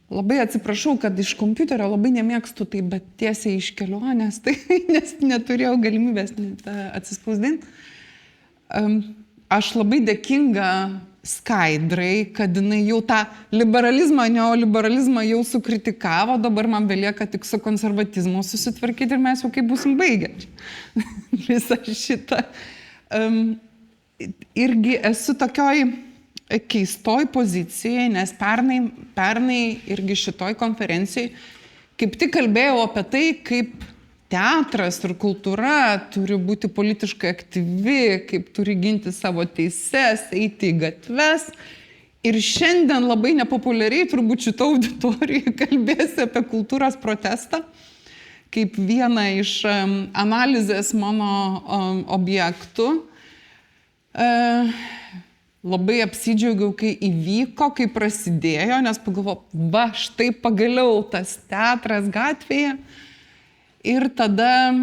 Labai atsiprašau, kad iš kompiuterio labai nemėgstu tai, bet tiesiai iš kelionės, tai nes neturėjau galimybės atsispausdinti. Aš labai dėkinga Skaidrai, kad jinai jau tą liberalizmą, neoliberalizmą jau sukritikavo, dabar man belieka tik su konservatizmu susitvarkyti ir mes jau kaip busim baigę visą šitą. Irgi esu tokioj keistoj pozicijai, nes pernai irgi šitoj konferencijai kaip tik kalbėjau apie tai, kaip teatras ir kultūra turi būti politiškai aktyvi, kaip turi ginti savo teises, eiti į gatves. Ir šiandien labai nepopuliariai turbūt šitą auditoriją kalbėsiu apie kultūros protestą, kaip vieną iš analizės mano objektų. Labai apsidžiaugiau, kai įvyko, kai prasidėjo, nes pagalvojau, va, štai pagaliau tas teatras gatvėje. Ir tada,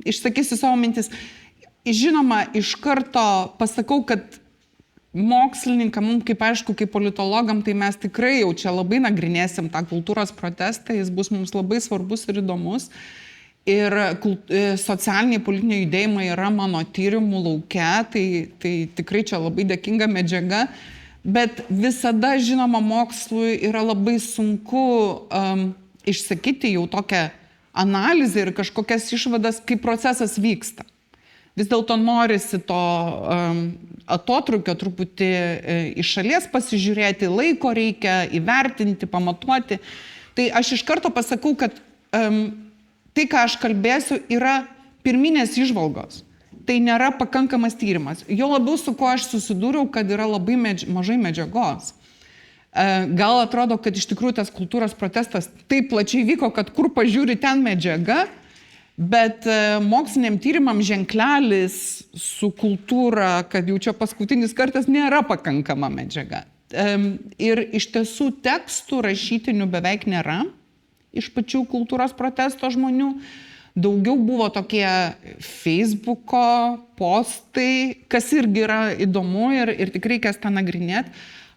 išsakysiu savo mintis. Žinoma, iš karto pasakau, kad mokslininkam, mums kaip aišku, kaip politologam, tai mes tikrai jau čia labai nagrinėsim tą kultūros protestą, jis bus mums labai svarbus ir įdomus. Ir socialiniai politiniai judėjimai yra mano tyrimų lauke, tai tikrai čia labai dėkinga medžiaga. Bet visada, žinoma, mokslui yra labai sunku išsakyti jau tokią analizę ir kažkokias išvadas, kaip procesas vyksta. Vis dėlto norisi to atotrukio truputį iš šalies pasižiūrėti, laiko reikia įvertinti, pamatuoti. Tai aš iš karto pasakau, kad tai, ką aš kalbėsiu, yra pirminės įžvalgos. Tai nėra pakankamas tyrimas. Jo labiau su kuo aš susidūriau, kad yra labai mažai medžiagos. Gal atrodo, kad iš tikrųjų tas kultūros protestas taip plačiai vyko, kad kur pažiūri ten medžiaga, bet moksliniam tyrimam ženklelis su kultūra, kad jau čia paskutinis kartas, nėra pakankama medžiaga. Ir iš tiesų tekstų rašytinių beveik nėra iš pačių kultūros protesto žmonių. Daugiau buvo tokie Facebooko postai, kas irgi yra įdomu ir tikrai reikės tą nagrinėti.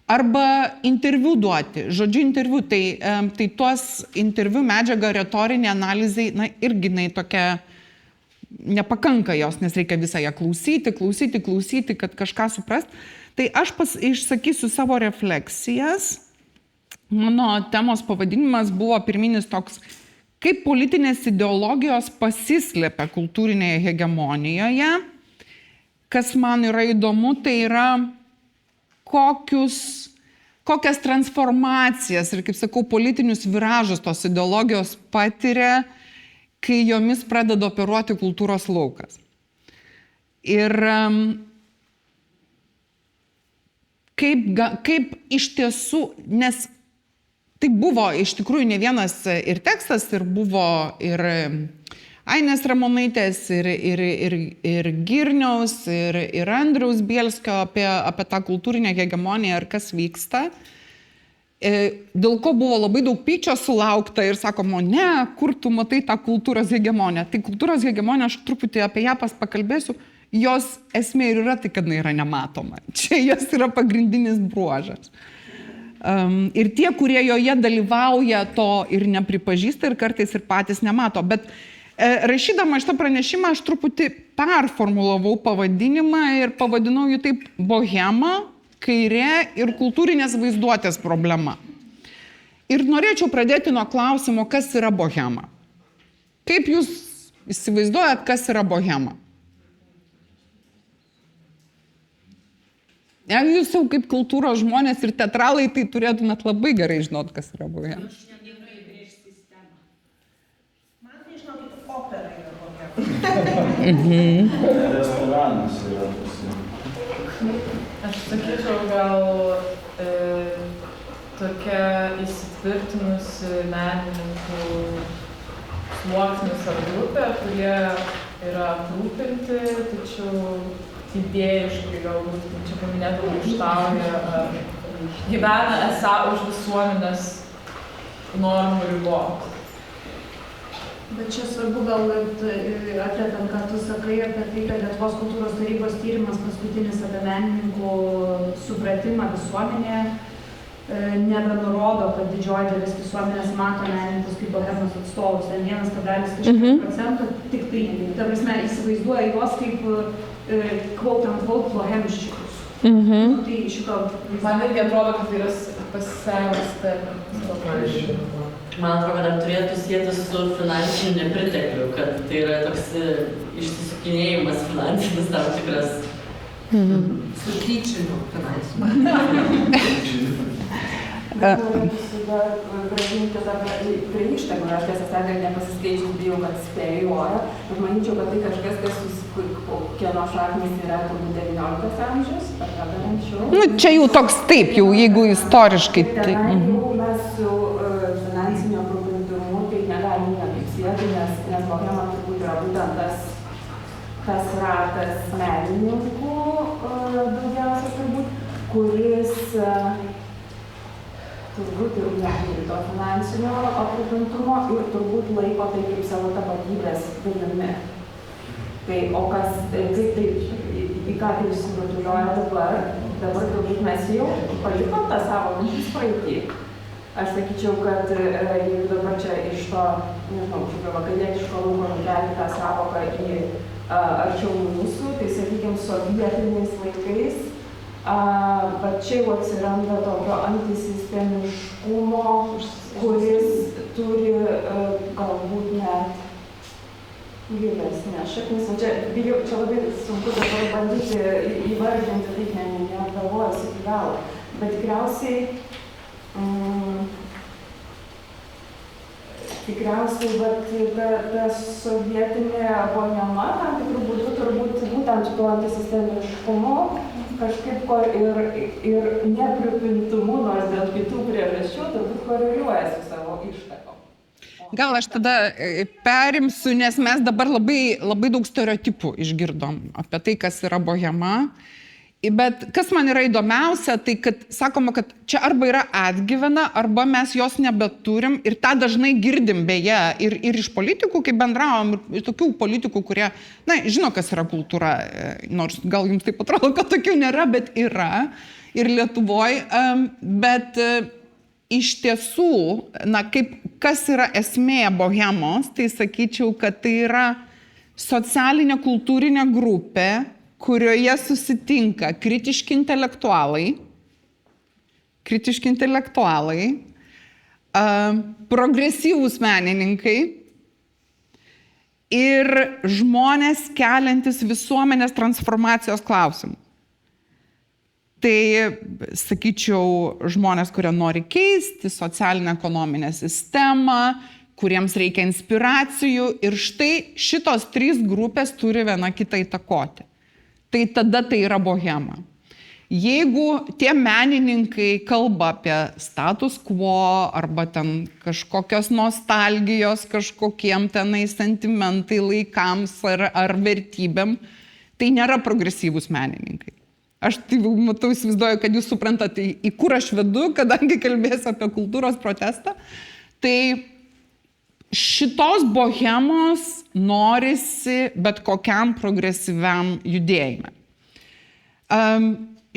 Arba interviu duoti. Žodžiu, interviu. Tai tuos interviu medžiagą retorinė analizai, irgi tokia nepakanka jos, nes reikia visą ją klausyti, kad kažką suprast. Tai aš išsakysiu savo refleksijas. Mano temos pavadinimas buvo pirminis toks, kaip politinės ideologijos pasislėpia kultūrinėje hegemonijoje. Kas man yra įdomu, tai yra kokias transformacijas ir, kaip sakau, politinius viražus tos ideologijos patiria, kai jomis pradeda operuoti kultūros laukas. Ir kaip iš tiesų, nes tai buvo iš tikrųjų ne vienas ir tekstas, ir buvo ir Ainės Ramonaitės, ir Girniaus, ir Andriaus Bielskio apie tą kultūrinę hegemoniją ir kas vyksta. Dėl ko buvo labai daug pykčio sulaukta ir sakoma, ne, kur tu matai tą kultūros hegemoniją. Tai kultūros hegemonija, aš truputį apie ją pakalbėsiu, jos esmė ir yra tai, kad jinai yra nematoma. Čia jos yra pagrindinis bruožas. Ir tie, kurie joje dalyvauja, to ir nepripažįsta ir kartais ir patys nemato. Bet rašydama šitą pranešimą, aš truputį performulavau pavadinimą ir pavadinau jį taip bohema, kairė ir kultūrinės vaizduotės problema. Ir norėčiau pradėti nuo klausimo, kas yra bohema. Kaip jūs įsivaizduojat, kas yra bohema? Jeigu jūs jau kaip kultūros žmonės ir teatralai, tai turėtumėt labai gerai žinot, kas yra bohema. Restoranas yra toksai. Aš sakyčiau, gal tokia įsitvirtinusi menininkų sluoksnis ar grupė, kurie yra aprūpinti, tačiau idėjiškai galbūt, čia paminėtų, maištauja ar gyvena esą už visuomenės normų ribos. Bet čia svarbu gal atliepiant, ką tu sakai apie tai, kad Lietuvos kultūros tarybos tyrimas paskutinis apie menininkų supratimą visuomenėje, nebenurodo, kad didžioji dalis visuomenės mato menininkus kaip bohemos atstovus. Ten 1,kažkiek % tik tai, ta prasme, įsivaizduoja juos kaip quote unquote bohemiščius. Tai šito... Man irgi atrodo, kad tai yra pasisavęs terminas. Man atrodo, kad turėtų sėtis su finansiniu nepritekliu, kad tai yra toks išsisukinėjimas finansinis tam tikras. Su tyčiniu finansiniu. Norėtųsi dar grąžinti prie išteklių. Aš tiesą sakant, nepasiskaičius bijau, kad spėjuoja. Bet manyčiau, kad tai kažkas, kieno šaknis yra turbūt 19 amžius, ar ką dar anksčiau. Nu, čia jau toks taip, jau jeigu istoriškai. Tenai jau mes su finansinio aprūpintumu tai negalim niekaip sieti, nes bohema turbūt yra būtent tas ratas menininkų daugiausia turbūt, kuris turbūt ir neturi to finansinio aprūpintumo ir turbūt laiko tai kaip savo tapatybės dalimi. Tai, o kas, į ką tai išsirutulioja dabar turbūt mes jau palikom tą savo mintis praeitį. Aš sakyčiau, kad jeigu dabar čia iš to, nežinau, šitą vakarietiško lauko nukelti tą savoką į arčiau mūsų, tai sakykime, sovietiniais laikais, bet čia jau atsiranda tokio antisistemiškumo, kuris turi galbūt net gilesnė šaknis. Čia labai sunku dabar bandyti įvardinti, taip neapgalvojęs iki galo. Bet tikriausiai ta sovietinė bohema tam tikrų būdų turbūt būtent tuo antisistemiškumu kažkaip ir nepripintumu, nors dėl kitų priežasčių, turbūt koreliuoja su savo ištakom. Gal aš tada perimsiu, nes mes dabar labai daug stereotipų išgirdom apie tai, kas yra bohema. Bet kas man yra įdomiausia, tai kad sakoma, kad čia arba yra atgyvena, arba mes jos nebeturim ir tą dažnai girdim beje ir iš politikų, kai bendravom, ir tokių politikų, kurie, žino, kas yra kultūra, nors gal jums taip atrodo, kad tokių nėra, bet yra ir Lietuvoj, bet iš tiesų, kas yra esmė bohemos, tai sakyčiau, kad tai yra socialinė kultūrinė grupė, kurioje susitinka kritiški intelektualai, progresyvūs menininkai ir žmonės keliantis visuomenės transformacijos klausimų. Tai, sakyčiau, žmonės, kurie nori keisti socialinę ekonominę sistemą, kuriems reikia inspiracijų ir štai šitos 3 grupės turi viena kitą įtakoti. Tai tada tai yra bohema. Jeigu tie menininkai kalba apie status quo arba ten kažkokios nostalgijos, kažkokiem tenai sentimentai laikams ar vertybėm, tai nėra progresyvūs menininkai. Aš tai matau, įsivaizduoju, kad jūs suprantate, į kur aš vedu, kadangi kalbėsiu apie kultūros protestą. Tai šitos bohemos norisi bet kokiam progresyviam judėjime.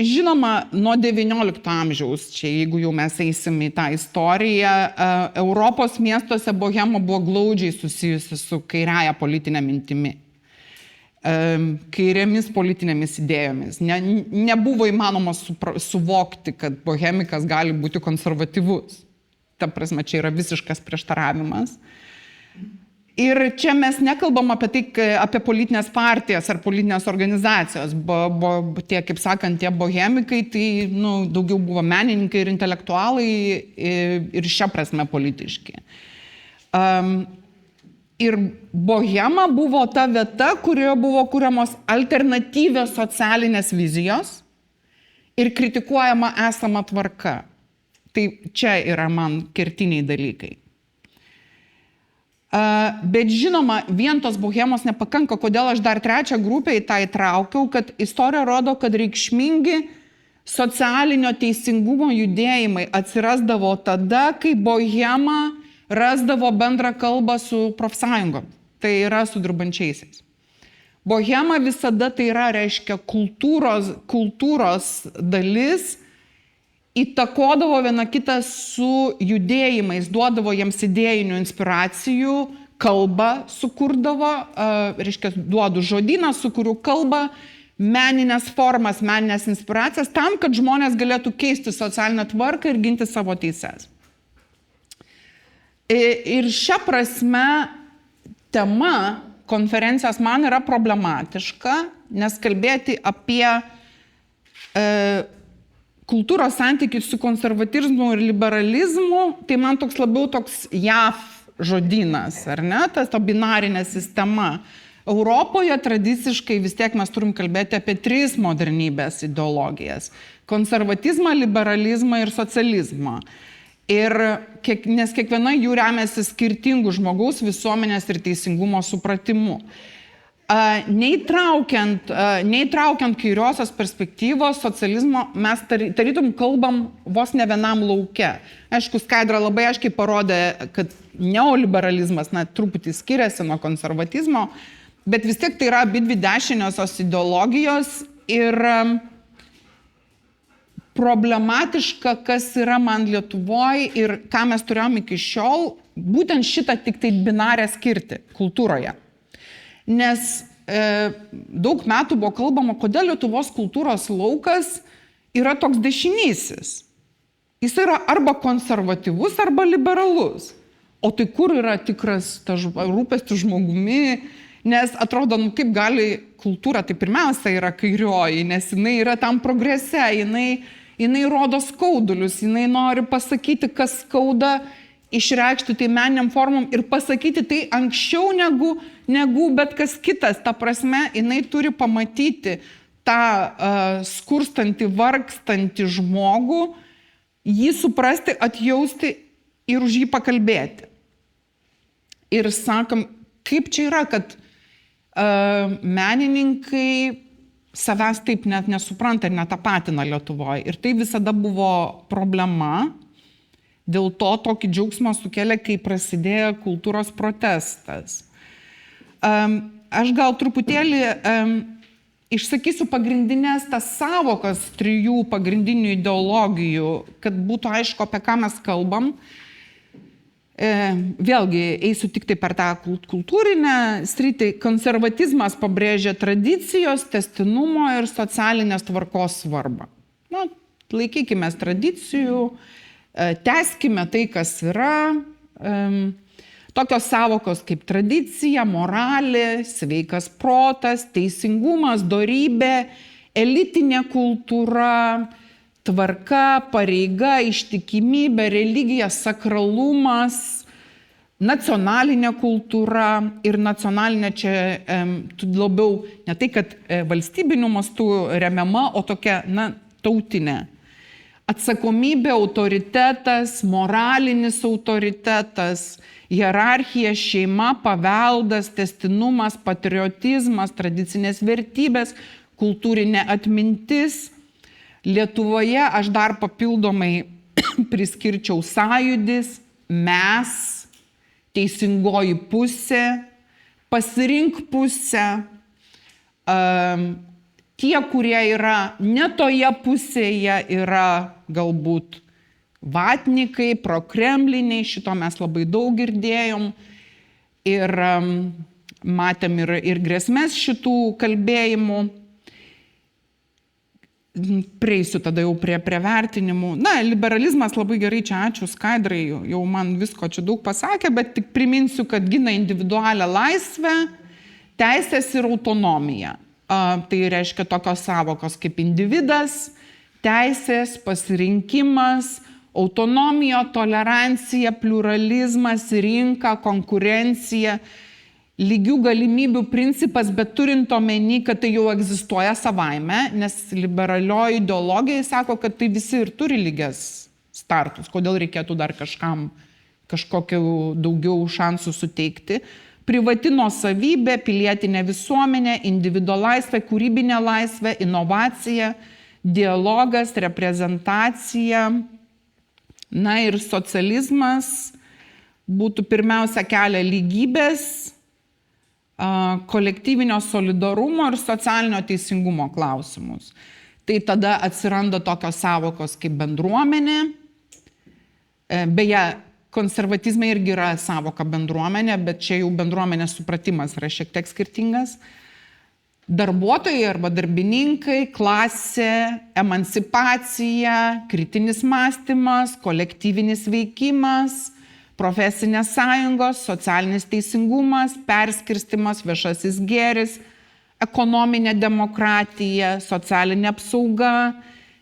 Žinoma, nuo XIX amžiaus, čia jeigu jau mes eisim į tą istoriją, Europos miestuose bohema buvo glaudžiai susijusi su kairiaja politinė mintimi, kairėmis politinėmis idėjomis. Nebuvo įmanoma suvokti, kad bohemikas gali būti konservatyvus. Ta prasme, čia yra visiškas prieštaravimas. Ir čia mes nekalbam apie politinės partijas ar politinės organizacijos. Tie, kaip sakant, tie bohemikai, tai daugiau buvo menininkai ir intelektualai ir šia prasme politiški. Ir bohema buvo ta vieta, kurioje buvo kuriamos alternatyvios socialinės vizijos ir kritikuojama esama tvarka. Tai čia yra man kertiniai dalykai. Bet žinoma, vien tos bohemos nepakanka, kodėl aš dar 3 grupę į tą įtraukiau, kad istorija rodo, kad reikšmingi socialinio teisingumo judėjimai atsirasdavo tada, kai bohema rasdavo bendrą kalbą su profsąjungom, tai yra su dirbančiaisiais. Bohema visada tai yra, reiškia, kultūros dalis įtakodavo viena kitą su judėjimais, duodavo jiems idėjinių inspiracijų, kalbą sukurdavo, reiškia, duodu žodyną, sukuriu kalbą, meninės formas, meninės inspiracijas, tam, kad žmonės galėtų keisti socialinę tvarką ir ginti savo teises. Ir šia prasme tema konferencijos man yra problematiška, nes kalbėti apie kultūros santykius su konservatizmu ir liberalizmu, tai man toks labiau toks JAV žodynas, ar ne, ta binarinė sistema. Europoje tradiciškai vis tiek mes turim kalbėti apie 3 modernybės ideologijas – konservatizmą, liberalizmą ir socializmą. Nes kiekviena jų remiasi skirtingų žmogaus, visuomenės ir teisingumo supratimu. Neįtraukiant kairiosios perspektyvos socializmo, mes tarytum kalbam vos ne vienam lauke. Aišku, Skaidra labai aiškiai parodė, kad neoliberalizmas truputį skiriasi nuo konservatizmo, bet vis tiek tai yra abidvi dešiniosios ideologijos ir problematiška, kas yra man Lietuvoje ir ką mes turėjom iki šiol, būtent šitą tik tai binarę skirti kultūroje. Nes daug metų buvo kalbama, kodėl Lietuvos kultūros laukas yra toks dešinysis. Jis yra arba konservatyvus, arba liberalus. O tai kur yra tikras rūpestis žmogumi? Nes atrodo, kaip gali kultūra, tai pirmiausia yra kairioji, nes jinai yra tam progrese, jinai rodo skaudulius, jinai nori pasakyti, kas skauda, išreikšti tai meniniam formom ir pasakyti tai anksčiau negu bet kas kitas. Ta prasme, jinai turi pamatyti tą skurstantį, vargstantį žmogų, jį suprasti, atjausti ir už jį pakalbėti. Ir sakom, kaip čia yra, kad menininkai savęs taip net nesupranta ir netapatina Lietuvoje. Ir tai visada buvo problema. Dėl to tokį džiaugsmą sukelia, kai prasidėjo kultūros protestas. Aš gal truputėlį išsakysiu pagrindinės tas savokas 3 pagrindinių ideologijų, kad būtų aišku, apie ką mes kalbam. Vėlgi, eisiu tik tai per tą kultūrinę sritį. Konservatizmas pabrėžia tradicijos, tęstinumo ir socialinės tvarkos svarbą. Laikykime tradicijų, tęskime tai, kas yra. Tokios savokos kaip tradicija, moralė, sveikas protas, teisingumas, dorybė, elitinė kultūra, tvarka, pareiga, ištikimybė, religija, sakralumas, nacionalinė kultūra ir nacionalinė čia labiau ne tai, kad valstybiniu mastu remiama, o tokia, tautinė. Atsakomybė, autoritetas, moralinis autoritetas, hierarchija, šeima, paveldas, tęstinumas, patriotizmas, tradicinės vertybės, kultūrinė atmintis. Lietuvoje aš dar papildomai priskirčiau sąjūdis, mes, teisingoji pusė, pasirink pusę, tie, kurie yra ne toje pusėje, yra galbūt vatnikai, prokremliniai, šito mes labai daug girdėjom ir matėm ir grėsmės šitų kalbėjimų. Prieisiu tada jau prie vertinimų. Liberalizmas labai gerai, čia ačiū Skaidrai, jau man visko čia daug pasakė, bet tik priminsiu, kad gina individualią laisvę, teisės ir autonomiją. Tai reiškia tokios savokos kaip individas, teisės, pasirinkimas, autonomija, tolerancija, pluralizmas, rinka, konkurencija, lygių galimybių principas, bet turint omeny, kad tai jau egzistuoja savaime, nes liberalioji ideologija sako, kad tai visi ir turi lygias startus, kodėl reikėtų dar kažkam kažkokių daugiau šansų suteikti. Privati nuosavybė, pilietinė visuomenė, individuo laisvė, kūrybinė laisvė, inovacija, dialogas, reprezentacija. Ir socializmas būtų pirmiausia kelia lygybės, kolektyvinio solidarumo ir socialinio teisingumo klausimus. tai tada atsiranda tokios savokos kaip bendruomenė. Beje, konservatizme irgi yra savoka bendruomenė, bet čia jau bendruomenės supratimas yra šiek tiek skirtingas. Darbuotojai arba darbininkai, klasė, emancipacija, kritinis mąstymas, kolektyvinis veikimas, profesinės sąjungos, socialinis teisingumas, perskirstimas, viešasis gėris, ekonominė demokratija, socialinė apsauga,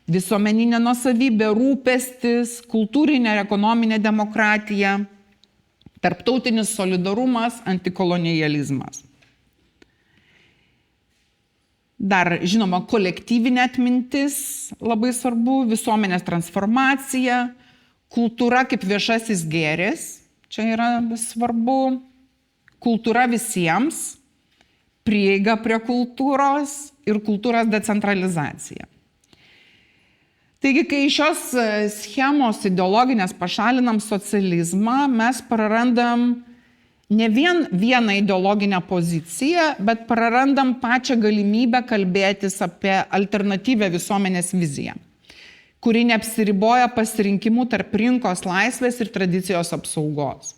visuomeninė nuosavybė, rūpestis, kultūrinė ir ekonominė demokratija, tarptautinis solidarumas, antikolonializmas. Dar, žinoma, kolektyvinė atmintis labai svarbu, visuomenės transformacija, kultūra kaip viešasis gėris, čia yra svarbu, kultūra visiems, prieiga prie kultūros ir kultūros decentralizacija. Taigi, kai iš šios schemos ideologinės pašalinam socializmą, mes prarandam ne vien vieną ideologinę poziciją, bet prarandam pačią galimybę kalbėtis apie alternatyvę visuomenės viziją, kuri neapsiriboja pasirinkimu tarp rinkos laisvės ir tradicijos apsaugos.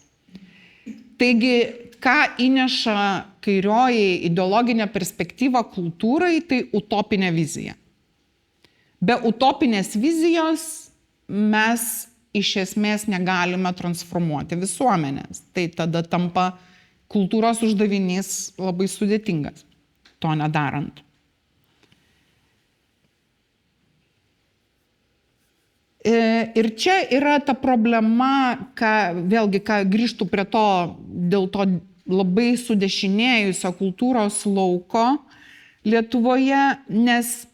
Taigi, ką įneša kairioji ideologinė perspektyva kultūrai, tai utopinė vizija. Be utopinės vizijos mes iš esmės negalime transformuoti visuomenės. Tai tada tampa kultūros uždavinys labai sudėtingas, to nedarant. Ir čia yra ta problema, vėlgi, grįžtų prie to, dėl to labai sudešinėjusio kultūros lauko Lietuvoje, nes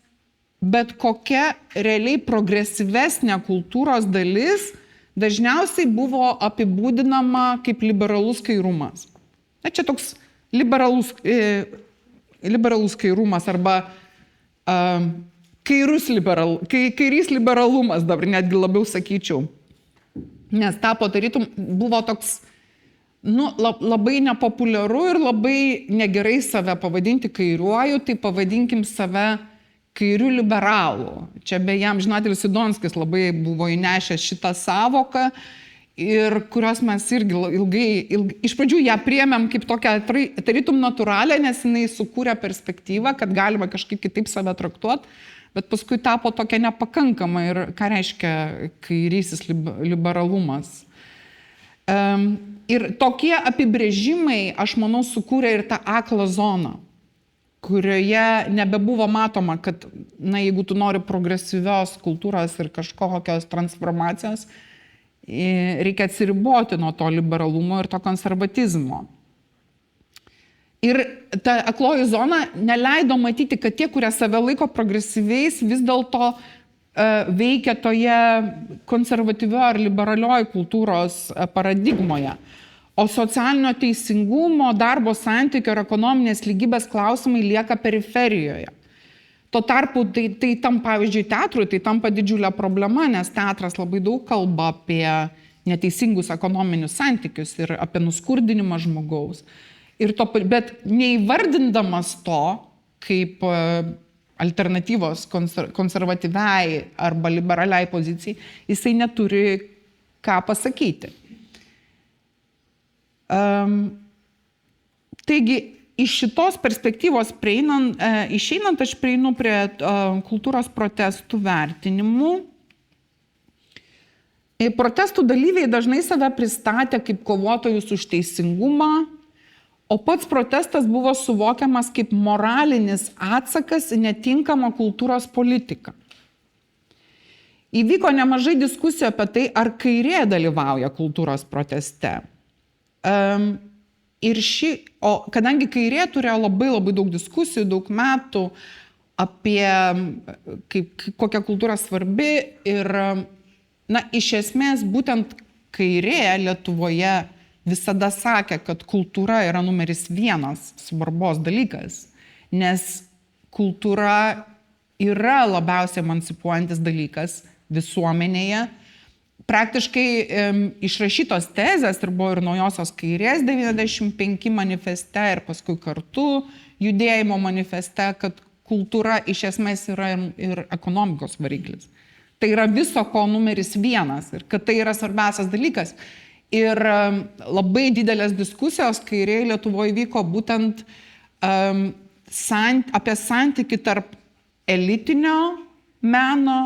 bet kokia realiai progresyvesnė kultūros dalis dažniausiai buvo apibūdinama kaip liberalus kairumas. Na, čia toks liberalus kairumas arba kairys liberalumas, dabar netgi labiau sakyčiau. Nes tapo tarytum, buvo toks labai nepopuliaru ir labai negerai save pavadinti kairiuoju, tai pavadinkim save kairių liberalų. Čia beje, amžinatelis Sidonskis labai buvo įnešęs šitą savoką ir kurios mes irgi ilgai iš pradžių ją priėmėm kaip tokią tarytum natūralią, nes jinai sukūrė perspektyvą, kad galima kažkaip kitaip save traktuoti, bet paskui tapo tokia nepakankama ir ką reiškia kairysis liberalumas. Ir tokie apibrėžimai, aš manau, sukūrė ir tą aklą zoną, kurioje nebebuvo matoma, kad, jeigu tu nori progresyvios kultūros ir kažkokios transformacijos, reikia atsiriboti nuo to liberalumo ir to konservatizmo. Ir ta akloji zona neleido matyti, kad tie, kurie save laiko progresyviais, vis dėlto veikia toje konservatyvioje ar liberalioje kultūros paradigmoje. O socialinio teisingumo, darbo santykio ir ekonominės lygybės klausimai lieka periferijoje. Tuo tarpu tai tam, pavyzdžiui, teatrui, tai tampa didžiulė problema, nes teatras labai daug kalba apie neteisingus ekonominius santykius ir apie nuskurdinimą žmogaus. Bet neįvardindamas to kaip alternatyvos konservatyviai arba liberaliai pozicijai, jisai neturi ką pasakyti. Taigi, iš šitos perspektyvos išeinant, aš prieinu prie kultūros protestų vertinimų. Protestų dalyviai dažnai save pristatė kaip kovotojus už teisingumą, o pats protestas buvo suvokiamas kaip moralinis atsakas į netinkamą kultūros politiką. Įvyko nemažai diskusijų apie tai, ar kairė dalyvauja kultūros proteste. O kadangi kairė turėjo labai daug diskusijų, daug metų apie kokia kultūra svarbi ir, iš esmės, būtent kairė Lietuvoje visada sakė, kad kultūra yra numeris 1 svarbos dalykas, nes kultūra yra labiausiai emancipuojantis dalykas visuomenėje. Praktiškai išrašytos tezės ir buvo ir naujosios kairės 95 manifeste ir paskui kartu judėjimo manifeste, kad kultūra iš esmės yra ir ekonomikos variklis. Tai yra viso ko numeris 1 ir kad tai yra svarbiausias dalykas. Ir labai didelės diskusijos kairėje Lietuvoje vyko būtent apie santykį tarp elitinio meno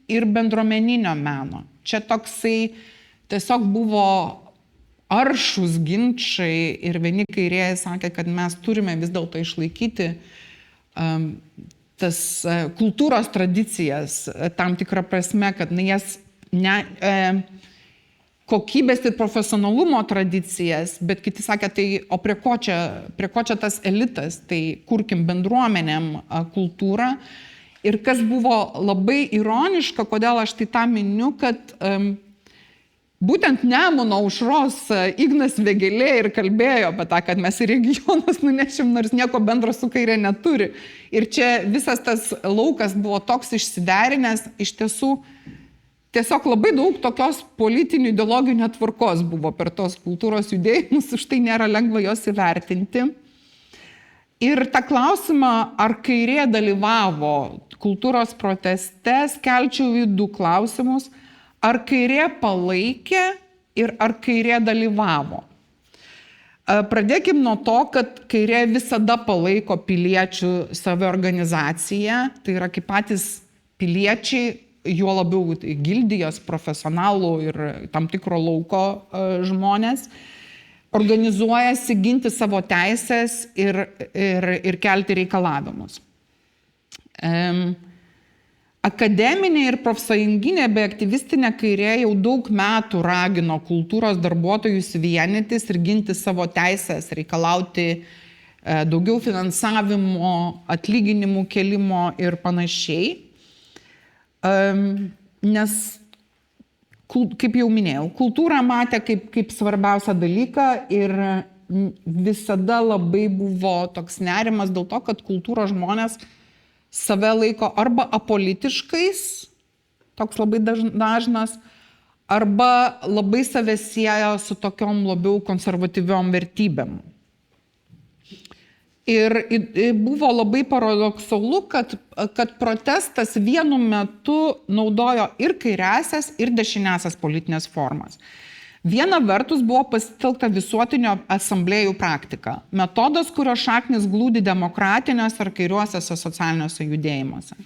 ir bendruomeninio meno. Čia toksai tiesiog buvo aršus ginčiai ir vieni kairieji sakė, kad mes turime vis dėlto išlaikyti tas kultūros tradicijas tam tikrą prasme, kad jas kokybės ir profesionalumo tradicijas, bet kiti sakė, tai o prie ko čia tas elitas, tai kurkim bendruomenėm kultūrą. Ir kas buvo labai ironiška, kodėl aš tai tą miniu, kad būtent Nemuno aušros Ignas Vėgėlė ir kalbėjo apie tą, kad mes į regionus nunešim, nors nieko bendro su kairė neturi. Ir čia visas tas laukas buvo toks išsiderinęs, iš tiesų tiesiog labai daug tokios politinių ideologijų netvarkos buvo per tos kultūros judėjimus, už tai nėra lengva jos įvertinti. Ir tą klausimą, ar kairė dalyvavo kultūros proteste, skelčiau į 2 klausimus. Ar kairė palaikė ir ar kairė dalyvavo? Pradėkim nuo to, kad kairė visada palaiko piliečių saviorganizaciją, tai yra kaip patys piliečiai, juo labiau gildijos, profesionalų ir tam tikro lauko žmonės, organizuojasi ginti savo teisės ir kelti reikalavimus. Akademinė ir profsąjunginė bei aktyvistinė kairė jau daug metų ragino kultūros darbuotojus vienytis ir ginti savo teisės, reikalauti daugiau finansavimo, atlyginimų kėlimo ir panašiai. Nes, kaip jau minėjau, kultūrą matė kaip svarbiausią dalyką ir visada labai buvo toks nerimas dėl to, kad kultūros žmonės save laiko arba apolitiškais, toks labai dažnas, arba labai save sieja su tokiom labiau konservatyviom vertybėm. Ir buvo labai paradoksalu, kad protestas vienu metu naudojo ir kairiąsias, ir dešiniąsias politinės formas. Viena vertus buvo pasitelkta visuotinio asamblėjų praktika, metodas, kurio šaknis glūdi demokratiniuose ar kairiuosiuose socialiniuose judėjimuose.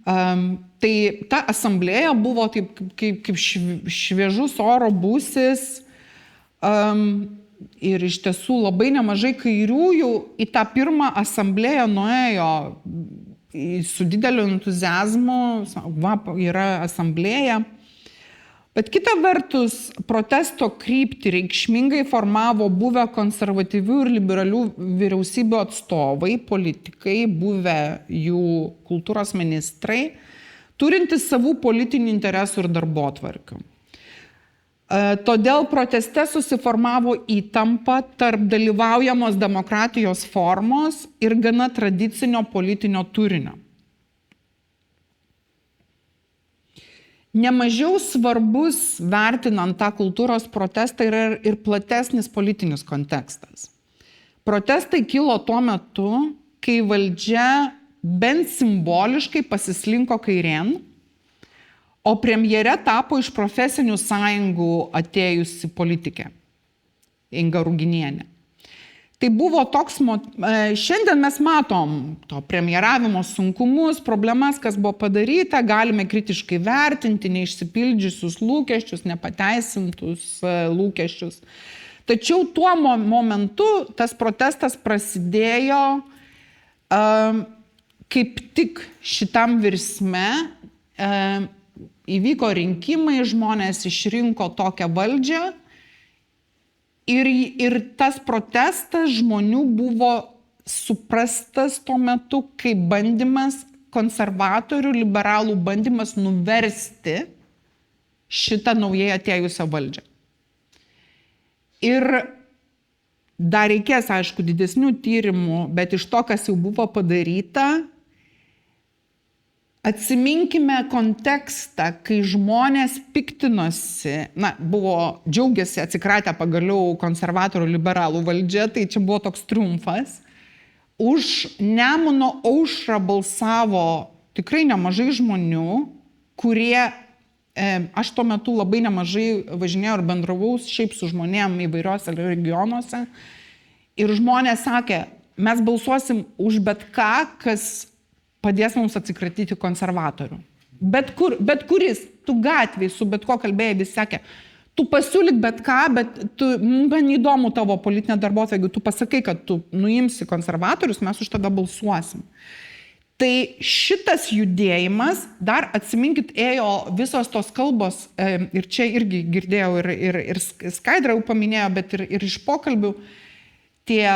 Tai ta asamblėja buvo kaip šviežus oro būsis ir iš tiesų labai nemažai kairiųjų į tą pirmą asamblėją nuėjo su dideliu entuziazmu, yra asamblėja. Bet kita vertus, protesto kryptį reikšmingai formavo buvę konservatyvių ir liberalių vyriausybių atstovai, politikai, buvę jų kultūros ministrai, turintys savų politinių interesų ir darbotvarkių. Todėl proteste susiformavo įtampa tarp dalyvaujamos demokratijos formos ir gana tradicinio politinio turinio. Nemažiau svarbus, vertinant tą kultūros protestą, yra ir platesnis politinis kontekstas. Protestai kilo tuo metu, kai valdžia bent simboliškai pasislinko kairėn, o premjere tapo iš profesinių sąjungų atėjusi politikė Inga Ruginienė. Tai buvo toks, šiandien mes matom to premjeravimo sunkumus, problemas, kas buvo padaryta, galime kritiškai vertinti neišsipildžiusius lūkesčius, nepateisintus lūkesčius. Tačiau tuo momentu tas protestas prasidėjo kaip tik šitam virsme, įvyko rinkimai, žmonės išrinko tokią valdžią. Ir tas protestas žmonių buvo suprastas tuo metu kaip bandymas, konservatorių, liberalų bandymas nuversti šitą naujai atėjusią valdžią. Ir dar reikės, aišku, didesnių tyrimų, bet iš to, kas jau buvo padaryta, atsiminkime kontekstą, kai žmonės piktinosi, džiaugiasi atsikratę pagaliau konservatorių liberalų valdžia, tai čia buvo toks triumfas, už Nemuno aušrą balsavo tikrai nemažai žmonių, kurie, aš tuo metu labai nemažai važinėjau ir bendravau šiaip su žmonėm įvairiuose regionuose. Ir žmonės sakė, mes balsuosim už bet ką, kas padės mums atsikratyti konservatorių. Bet kuris, tu gatvėj su bet ko kalbėjai, vis sakė, tu pasiūlyk bet ką, bet man įdomu tavo politinė darbotvarkė, jeigu tu pasakai, kad tu nuimsi konservatorius, mes už tada balsuosim. Tai šitas judėjimas, dar atsiminkit, ėjo visos tos kalbos, ir čia irgi girdėjau, ir Skaidra jau paminėjo, bet ir iš pokalbių, tie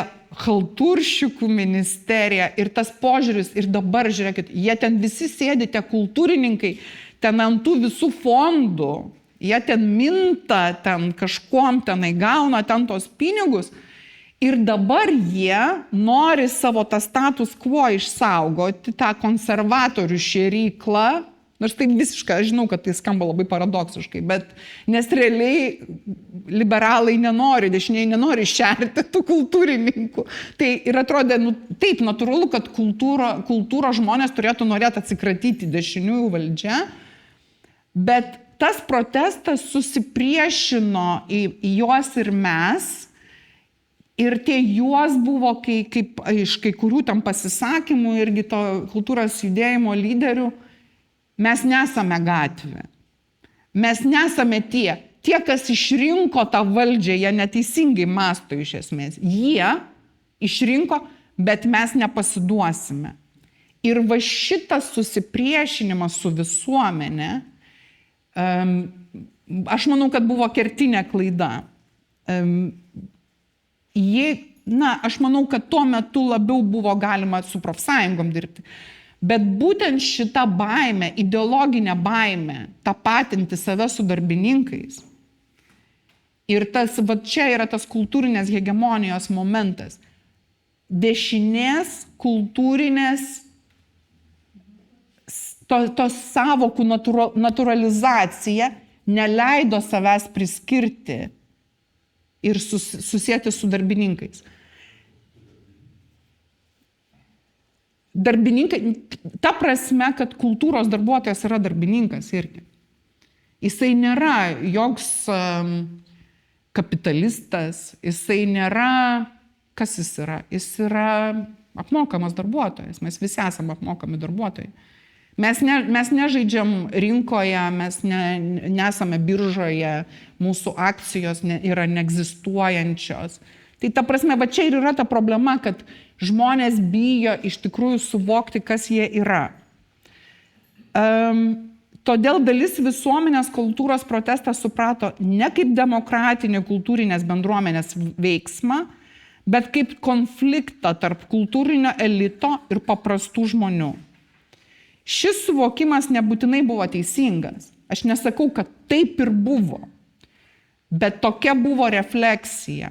chalturšikų ministerija ir tas požiūris, ir dabar žiūrėkit, jie ten visi sėdi, tie kultūrininkai, ten ant tų visų fondų, jie ten minta, ten kažkuom tenai gauna ten tos pinigus ir dabar jie nori savo tą status quo išsaugoti, tą konservatorių šėryklą, nors tai visiškai, aš žinau, kad tai skamba labai paradoksiškai, bet nes realiai liberalai nenori, dešiniai nenori šerti tų kultūrininkų. Tai ir atrodė, taip natūralu, kad kultūros žmonės turėtų norėti atsikratyti dešiniųjų valdžią, bet tas protestas susipriešino į juos ir mes, ir tie juos buvo, kaip iš kai kurių tam pasisakymų, irgi to kultūros judėjimo lyderių, mes nesame gatvė. Mes nesame tie, kas išrinko tą valdžią, jie neteisingai mąsto iš esmės. Jie išrinko, bet mes nepasiduosime. Ir va šitas susipriešinimas su visuomenė, aš manau, kad buvo kertinė klaida. Aš manau, kad tuo metu labiau buvo galima su profsąjungom dirbti. Bet būtent šita baimė, ideologinė baimė, tapatinti save su darbininkais. Ir čia yra tas kultūrinės hegemonijos momentas. Dešinės kultūrinės tos savokų naturalizacija neleido savęs priskirti ir susėti su darbininkais. Darbininkai, ta prasme, kad kultūros darbuotojas yra darbininkas irgi. Jisai nėra joks kapitalistas, jisai nėra, kas jis yra? Jis yra apmokamas darbuotojas, mes visi esame apmokami darbuotojai. Mes nežaidžiam rinkoje, mes nesame biržoje, mūsų akcijos yra neegzistuojančios. Tai ta prasme, va čia ir yra ta problema, kad žmonės bijo iš tikrųjų suvokti, kas jie yra. Todėl dalis visuomenės kultūros protestą suprato ne kaip demokratinį kultūrinės bendruomenės veiksmą, bet kaip konfliktą tarp kultūrinio elito ir paprastų žmonių. Šis suvokimas nebūtinai buvo teisingas. Aš nesakau, kad taip ir buvo, bet tokia buvo refleksija.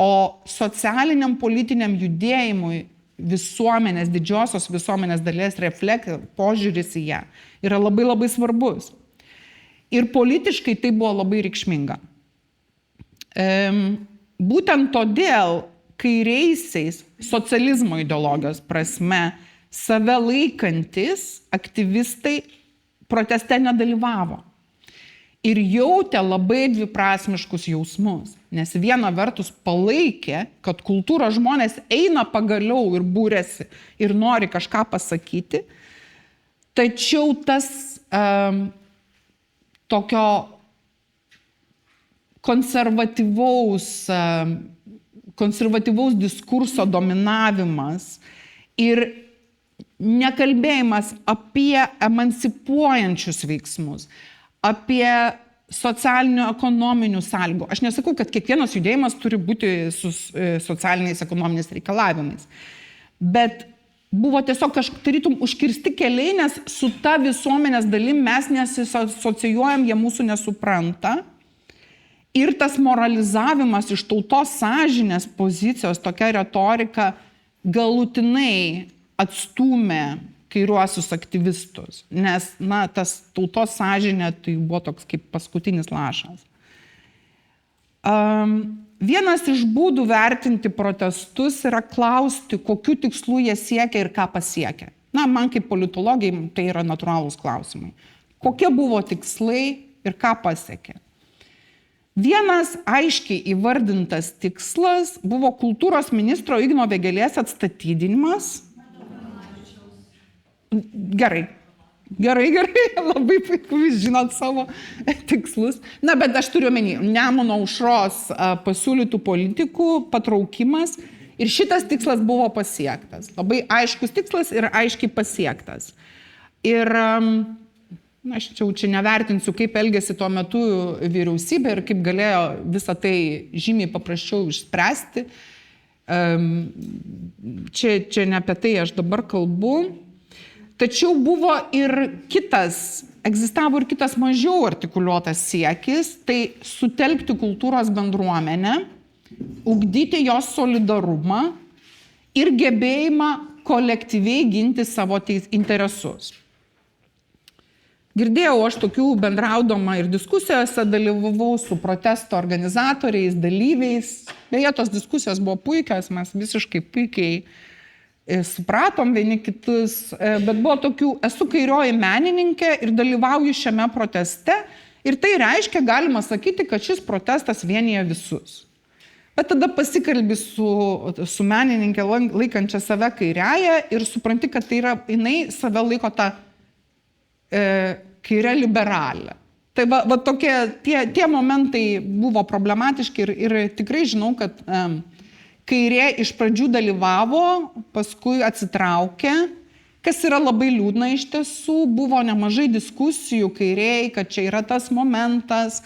O socialiniam politiniam judėjimui visuomenės, didžiosios visuomenės dalies refleksija, požiūris į ją yra labai labai svarbus. Ir politiškai tai buvo labai reikšminga. Būtent todėl kairiaisiais socializmo ideologijos prasme save laikantis aktyvistai proteste nedalyvavo. Ir jautė labai dviprasmiškus jausmus, nes viena vertus palaikė, kad kultūros žmonės eina pagaliau ir būrėsi ir nori kažką pasakyti, tačiau tas tokio konservatyvaus diskurso dominavimas ir nekalbėjimas apie emancipuojančius veiksmus, apie socialinių ekonominių sąlygų. Aš nesakau, kad kiekvienas judėjimas turi būti su socialiniais ekonominiais reikalavimais. Bet buvo tiesiog tarytum užkirsti keliai, nes su ta visuomenės dalim mes nesisocijuojam, jie mūsų nesupranta. Ir tas moralizavimas iš tautos sąžinės pozicijos, tokia retorika galutinai atstūmė kairiuosius aktyvistus, nes, tas tautos sąžinė tai buvo toks kaip paskutinis lašas. Vienas iš būdų vertinti protestus yra klausti, kokiu tikslu jie siekia ir ką pasiekia. Na, man kaip politologai tai yra natūralūs klausimai. Kokie buvo tikslai ir ką pasiekė? Vienas aiškiai įvardintas tikslas buvo kultūros ministro Igno Vėgėlės atstatydinimas. Gerai, labai puiku, jūs žinot savo tikslus. Na, bet aš turiu omeny, Nemuno aušros pasiūlytų politikų patraukimas ir šitas tikslas buvo pasiektas. Labai aiškus tikslas ir aiškiai pasiektas. Ir aš čia nevertinsiu, kaip elgėsi tuo metu vyriausybė ir kaip galėjo visą tai žymiai paprasčiau išspręsti. Čia ne apie tai aš dabar kalbu. Tačiau buvo ir egzistavo ir kitas mažiau artikuliuotas siekis, tai sutelkti kultūros bendruomenę, ugdyti jos solidarumą ir gebėjimą kolektyviai ginti savo interesus. Girdėjau aš tokių bendraudama ir diskusijose, dalyvavau su protesto organizatoriais, dalyviais. Beje, tos diskusijos buvo puikios, mes visiškai puikiai supratom vieni kitus, bet buvo tokių, esu kairioji menininkė ir dalyvauju šiame proteste ir tai reiškia, galima sakyti, kad šis protestas vienija visus. Bet tada pasikalbi su menininkė laikančia save kairiąją ir supranti, kad tai yra, jinai save laiko tą kairę liberalę. Tai va tokie, tie momentai buvo problematiški ir tikrai žinau, kad kairė iš pradžių dalyvavo, paskui atsitraukė, kas yra labai liūdna iš tiesų, buvo nemažai diskusijų kairėj, kad čia yra tas momentas,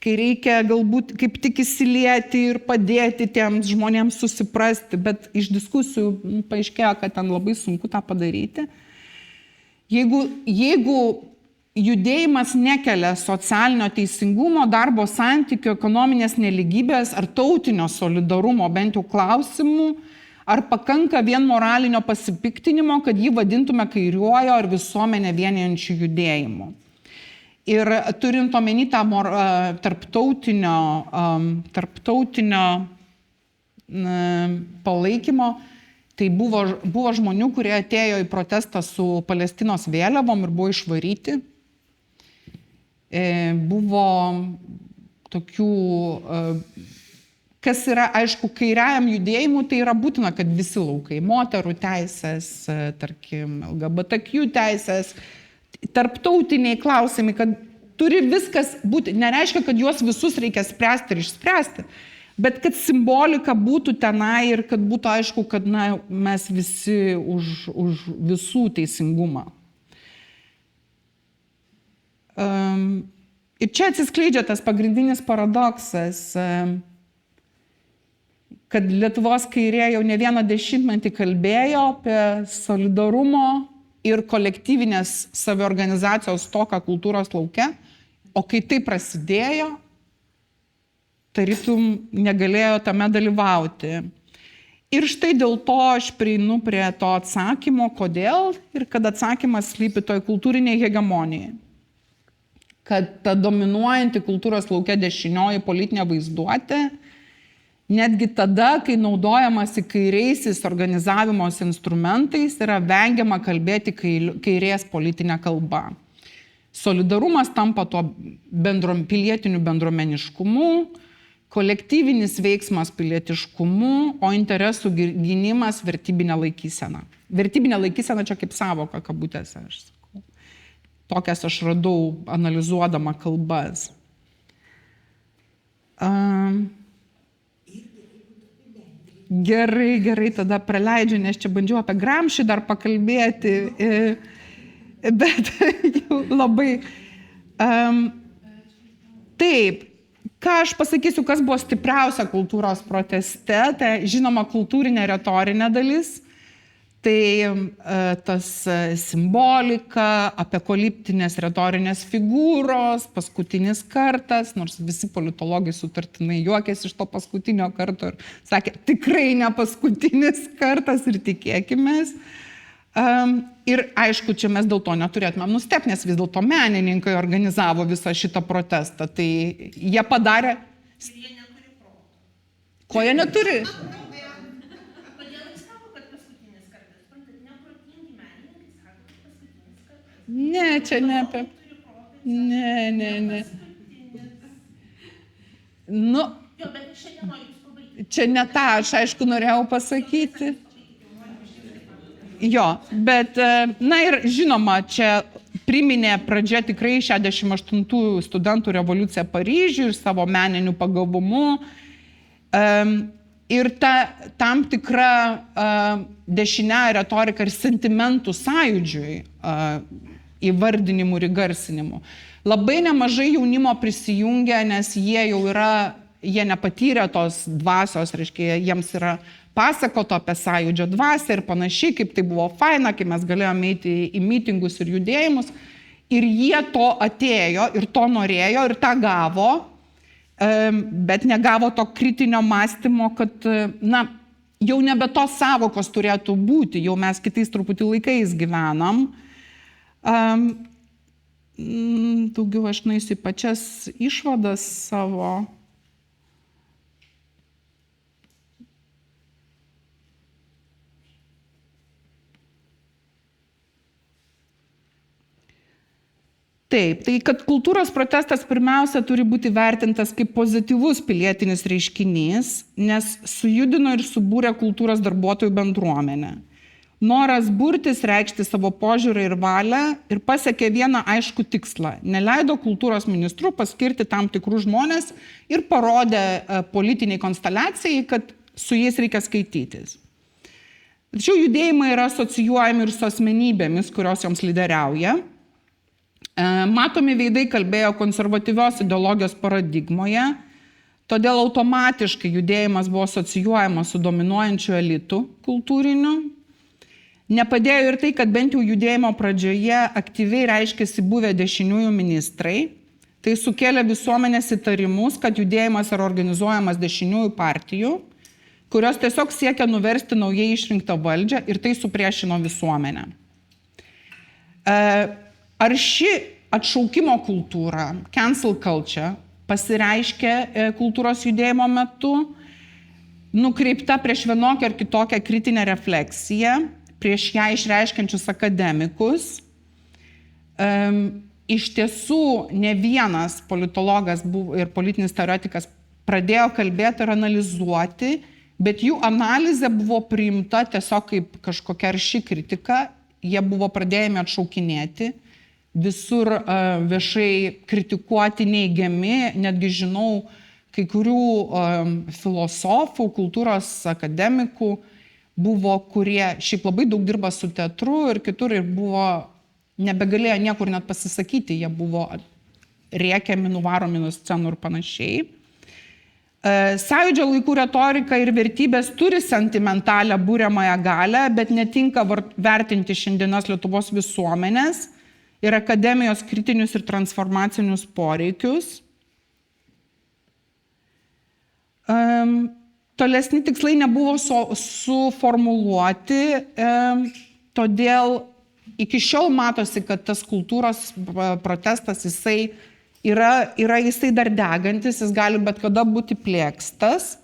kai reikia galbūt kaip tik įsilieti ir padėti tiems žmonėms susiprasti, bet iš diskusijų paaiškėjo, kad ten labai sunku tą padaryti. Jeigu judėjimas nekelia socialinio teisingumo, darbo santykių, ekonominės nelygybės ar tautinio solidarumo bent jau klausimų, ar pakanka vien moralinio pasipiktinimo, kad jį vadintume kairiuojo ar visuomenę vienijančių judėjimu. Ir turint omeny tą tarptautinio palaikymo, tai buvo žmonių, kurie atėjo į protestą su Palestinos vėliavom ir buvo išvaryti. Buvo tokių, kas yra, aišku, kairiajam judėjimui, tai yra būtina, kad visi laukai, moterų teisės, tarkim, LGBTQ teisės, tarptautiniai klausimai, kad turi viskas būti, nereiškia, kad juos visus reikia spręsti ir išspręsti, bet kad simbolika būtų tenai ir kad būtų aišku, kad mes visi už visų teisingumą. Ir čia atsiskleidžia tas pagrindinis paradoksas, kad Lietuvos kairė jau ne vieną dešimtmetį kalbėjo apie solidarumo ir kolektyvinės saviorganizacijos stoką kultūros lauke, o kai tai prasidėjo, tarytum negalėjo tame dalyvauti. Ir štai dėl to aš prieinu prie to atsakymo, kodėl, ir kad atsakymas slypi toj kultūrinėje hegemonijai. Kad ta dominuojanti kultūros lauke dešinioji politinė vaizduotė, netgi tada, kai naudojamasi kairiaisiais organizavimos instrumentais, yra vengiama kalbėti kairės politinę kalbą. Solidarumas tampa tuo pilietiniu bendruomeniškumu, kolektyvinis veiksmas pilietiškumu, o interesų gynimas vertybinė laikysena. Vertybinė laikysena čia kaip savoka kabutėse, aš sakau. Tokias aš radau analizuodama kalbas. Gerai, tada praleidžiu, nes čia bandžiau apie Gramšį dar pakalbėti, bet jau labai... Taip, ką aš pasakysiu, kas buvo stipriausia kultūros proteste, tai žinoma kultūrinė retorinė dalis, tai tas simbolika, apokaliptinės retorinės figūros, paskutinis kartas, nors visi politologai sutartinai juokėsi iš to paskutinio karto ir sakė, tikrai ne paskutinis kartas ir tikėkimės. Ir aišku, čia mes dėl to neturėtumėm nustebti, nes vis dėlto menininkai organizavo visą šitą protestą. Tai jie padarė... Ko jie neturi? Kodėl jis sako, kad paskutinis kartas? Suprantat, neprotingi menininkai sako, kad paskutinis kartas. Ne, čia ne apie... Ne. Nu, Jo, bet aš šiandien noriu jūs pabaigti. čia ne tą aš aišku norėjau pasakyti. Jo, bet, na ir žinoma, čia priminė pradžia tikrai 68 studentų revoliuciją Paryžių ir savo meniniu pagavumu. Ir tam tikra dešinė retorika ir sentimentų sąjūdžiui įvardinimu ir įgarsinimu. Labai nemažai jaunimo prisijungia, nes jie nepatyrė tos dvasios, reiškia, jiems yra pasakoto apie sąjūdžio dvasią ir panašiai, kaip tai buvo faina, kai mes galėjome eiti į mitingus ir judėjimus. Ir jie to atėjo ir to norėjo ir tą gavo, bet negavo to kritinio mąstymo, kad, na, jau nebe tos savokos turėtų būti, jau mes kitais truputį laikais gyvenam. Daugiau aš nueisiu į pačias išvadas savo. Taip, tai kad kultūros protestas pirmiausia turi būti vertintas kaip pozityvus pilietinis reiškinys, nes sujudino ir subūrė kultūros darbuotojų bendruomenę. Noras burtis, reikšti savo požiūrį ir valią ir pasiekė vieną aiškų tikslą. Neleido kultūros ministrų paskirti tam tikrų žmonės ir parodė politiniai konsteliacijai, kad su jais reikia skaitytis. Tačiau judėjimai yra asocijuojami ir su asmenybėmis, kurios joms lyderiauja. Matomi veidai kalbėjo konservatyvios ideologijos paradigmoje, todėl automatiškai judėjimas buvo asocijuojamas su dominuojančiu elitu kultūriniu. Nepadėjo ir tai, kad bent jau judėjimo pradžioje aktyviai reiškėsi buvę dešiniųjų ministrai. Tai sukėlė visuomenės įtarimus, kad judėjimas yra organizuojamas dešiniųjų partijų, kurios tiesiog siekia nuversti naujai išrinktą valdžią ir tai supriešino visuomenę. Ar ši atšaukimo kultūra, cancel culture, pasireiškia kultūros judėjimo metu, nukreipta prieš vienokią ar kitokią kritinę refleksiją, prieš ją išreiškiančius akademikus. Iš tiesų, ne vienas politologas ir politinis teoretikas pradėjo kalbėti ir analizuoti, bet jų analizė buvo priimta tiesiog kaip kažkokia arši kritika, jie buvo pradėjami atšaukinėti, visur viešai kritikuoti, neigiami, netgi žinau kai kurių filosofų, kultūros akademikų, buvo, kurie šiaip labai daug dirba su teatru ir kitur ir buvo, nebegalėjo niekur net pasisakyti, jie buvo rėkiami, nuvaromi nuo scenų ir panašiai. Sąjūdžio laikų retorika ir vertybės turi sentimentalią būriamąją galią, bet netinka vertinti šiandienos Lietuvos visuomenės ir akademijos kritinius ir transformacinius poreikius. Tolesni tikslai nebuvo suformuluoti, todėl iki šiol matosi, kad tas kultūros protestas jisai jisai dar degantis, jis gali bet kada būti plėkstas,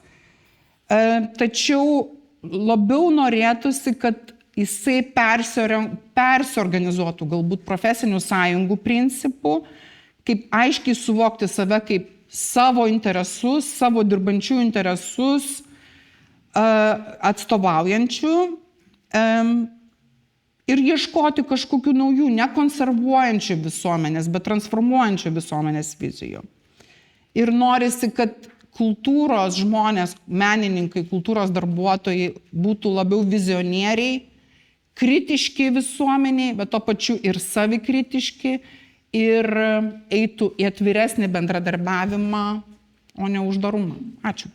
tačiau labiau norėtųsi, kad jisai persiorganizuotų galbūt profesinių sąjungų principų, kaip aiškiai suvokti save kaip savo interesus, savo dirbančių interesus atstovaujančių ir ieškoti kažkokių naujų, nekonservuojančių visuomenės, bet transformuojančių visuomenės vizijų. Ir norisi, kad kultūros žmonės, menininkai, kultūros darbuotojai būtų labiau vizionieriai, kritiški visuomeniai, bet to pačiu ir savikritiški ir eitų į atviresnį bendradarbiavimą, o ne uždarumą. Ačiū.